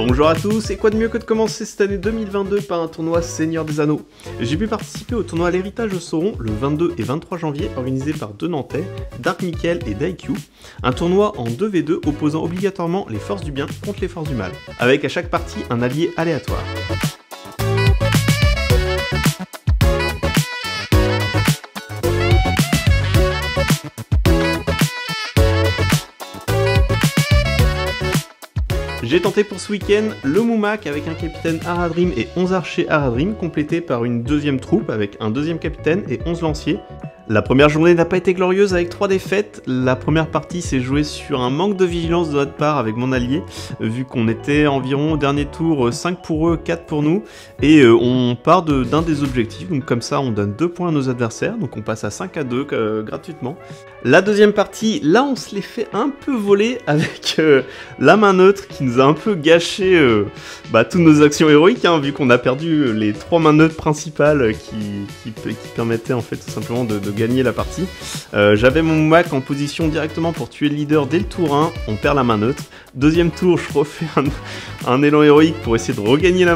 Bonjour à tous, et quoi de mieux que de commencer cette année 2022 par un tournoi Seigneur des Anneaux. J'ai pu participer au tournoi L'Héritage de Sauron le 22 et 23 janvier organisé par deux Nantais, Dark Michael et Daiku, un tournoi en 2v2 opposant obligatoirement les forces du bien contre les forces du mal, avec à chaque partie un allié aléatoire. J'ai tenté pour ce week-end le Moumak avec un capitaine Haradrim et 11 archers Haradrim, complété par une deuxième troupe avec un deuxième capitaine et 11 lanciers. La première journée n'a pas été glorieuse avec 3 défaites. La première partie s'est jouée sur un manque de vigilance de notre part avec mon allié, vu qu'on était environ au dernier tour 5 pour eux, 4 pour nous, et on part d'un des objectifs, donc comme ça on donne 2 points à nos adversaires, donc on passe à 5 à 2 gratuitement. La deuxième partie, là on se l'est fait un peu voler avec la main neutre qui nous a un peu gâché toutes nos actions héroïques, hein, vu qu'on a perdu les 3 mains neutres principales qui permettaient en fait tout simplement de gagner la partie. J'avais mon Moumak en position directement pour tuer le leader dès le tour 1, on perd la main neutre. Deuxième tour, je refais un élan héroïque pour essayer de regagner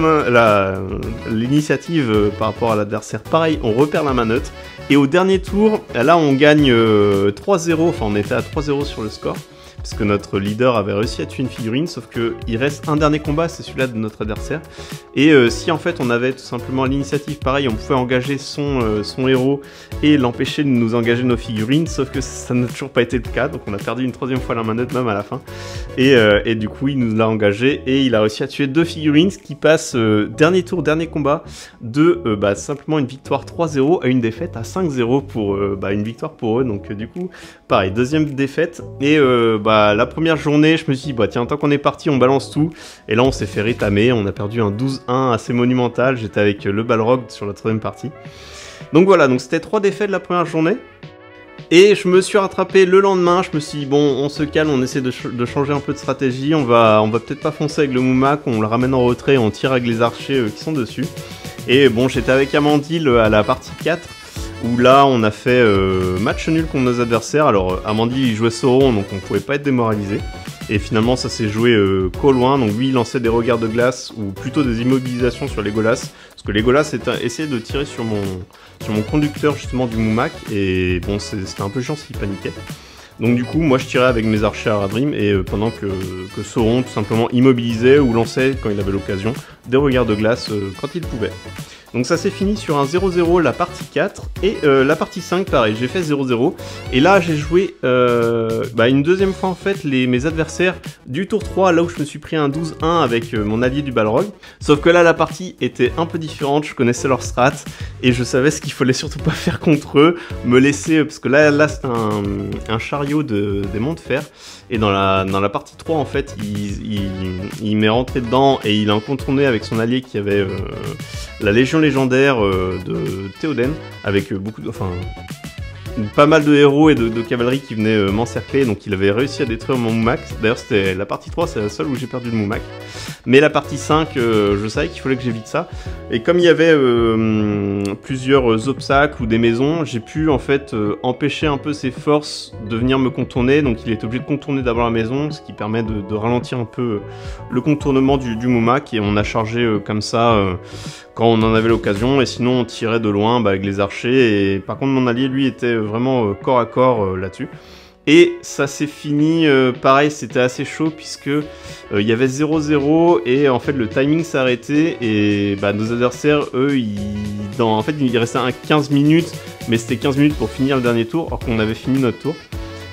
l'initiative par rapport à l'adversaire. Pareil, on repère la main neutre. Et au dernier tour, là on gagne 3-0, enfin on était à 3-0 sur le score, parce que notre leader avait réussi à tuer une figurine, sauf qu'il reste un dernier combat, c'est celui-là de notre adversaire. Et si en fait on avait tout simplement l'initiative, pareil, on pouvait engager son héros et l'empêcher de nous engager nos figurines, sauf que ça n'a toujours pas été le cas, donc on a perdu une troisième fois la main neutre même à la fin. Et du coup il nous l'a engagé et il a réussi à tuer 2 figurines, ce qui passe dernier tour, dernier combat, de simplement une victoire 3-0 à une défaite à 5-0 pour une victoire pour eux. Donc du coup pareil, deuxième défaite. Et la première journée je me suis dit tiens, tant qu'on est parti on balance tout, et là on s'est fait rétamer, on a perdu un 12-1 assez monumental. J'étais avec le Balrog sur la troisième partie. Donc voilà, donc c'était 3 défaites la première journée. Et je me suis rattrapé le lendemain, je me suis dit bon, on se calme, on essaie de changer un peu de stratégie, on va peut-être pas foncer avec le Moumak, on le ramène en retrait, on tire avec les archers qui sont dessus. Et bon, j'étais avec Amandil à la partie 4, où là on a fait match nul contre nos adversaires. Alors Amandil il jouait Sauron, donc on pouvait pas être démoralisé. Et finalement ça s'est joué qu'au loin, donc lui il lançait des regards de glace, ou plutôt des immobilisations sur Legolas, parce que Legolas essayait de tirer sur mon conducteur justement du Moumak, et bon c'était un peu chiant s'il paniquait. Donc du coup moi je tirais avec mes archers à Haradrim, et pendant que Sauron tout simplement immobilisait ou lançait quand il avait l'occasion des regards de glace quand il pouvait. Donc ça s'est fini sur un 0-0 la partie 4, et la partie 5 pareil, j'ai fait 0-0, et là j'ai joué une deuxième fois en fait mes adversaires du tour 3, là où je me suis pris un 12-1 avec mon allié du Balrog, sauf que là la partie était un peu différente, je connaissais leur strat, et je savais ce qu'il fallait surtout pas faire contre eux, me laisser, parce que là c'est un chariot des monts de fer, et dans la partie 3 en fait il m'est rentré dedans, et il a contourné avec son allié qui avait la Légion légendaire de Théoden, avec pas mal de héros et de cavalerie qui venaient m'encercler, donc il avait réussi à détruire mon Moumak. D'ailleurs c'était la partie 3, c'est la seule où j'ai perdu le Moumak. Mais la partie 5, je savais qu'il fallait que j'évite ça. Et comme il y avait plusieurs obstacles ou des maisons, j'ai pu en fait empêcher un peu ses forces de venir me contourner. Donc il est obligé de contourner d'abord la maison, ce qui permet de ralentir un peu le contournement du Moumak. Et on a chargé comme ça quand on en avait l'occasion. Et sinon on tirait de loin avec les archers. Et par contre mon allié lui était vraiment corps à corps là-dessus. Et ça s'est fini, pareil, c'était assez chaud puisque il y avait 0-0 et en fait le timing s'est arrêté, et nos adversaires, eux, il restait 15 minutes, mais c'était 15 minutes pour finir le dernier tour, alors qu'on avait fini notre tour.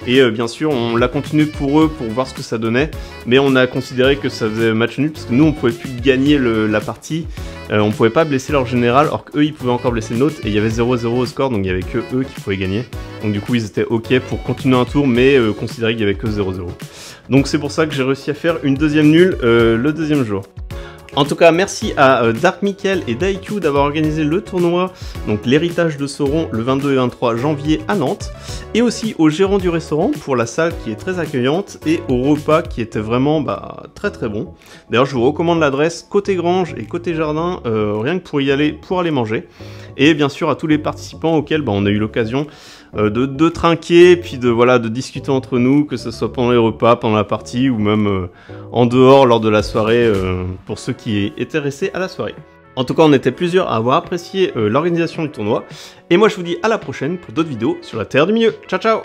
Et bien sûr, on l'a continué pour eux, pour voir ce que ça donnait, mais on a considéré que ça faisait match nul, parce que nous, on pouvait plus gagner la partie, on pouvait pas blesser leur général, alors qu'eux, ils pouvaient encore blesser le nôtre, et il y avait 0-0 au score, donc il y avait que eux qui pouvaient gagner. Donc du coup, ils étaient ok pour continuer un tour, mais considérer qu'il y avait que 0-0. Donc c'est pour ça que j'ai réussi à faire une deuxième nulle le deuxième jour. En tout cas, merci à Dark Michael et Daiku d'avoir organisé le tournoi, donc l'héritage de Sauron, le 22 et 23 janvier à Nantes, et aussi au gérant du restaurant pour la salle qui est très accueillante, et au repas qui était vraiment très très bon. D'ailleurs, je vous recommande l'adresse côté grange et côté jardin, rien que pour y aller, pour aller manger. Et bien sûr à tous les participants auxquels on a eu l'occasion de trinquer, puis de discuter entre nous, que ce soit pendant les repas, pendant la partie, ou même en dehors lors de la soirée, pour ceux qui étaient restés à la soirée. En tout cas, on était plusieurs à avoir apprécié l'organisation du tournoi, et moi je vous dis à la prochaine pour d'autres vidéos sur la Terre du Milieu. Ciao ciao!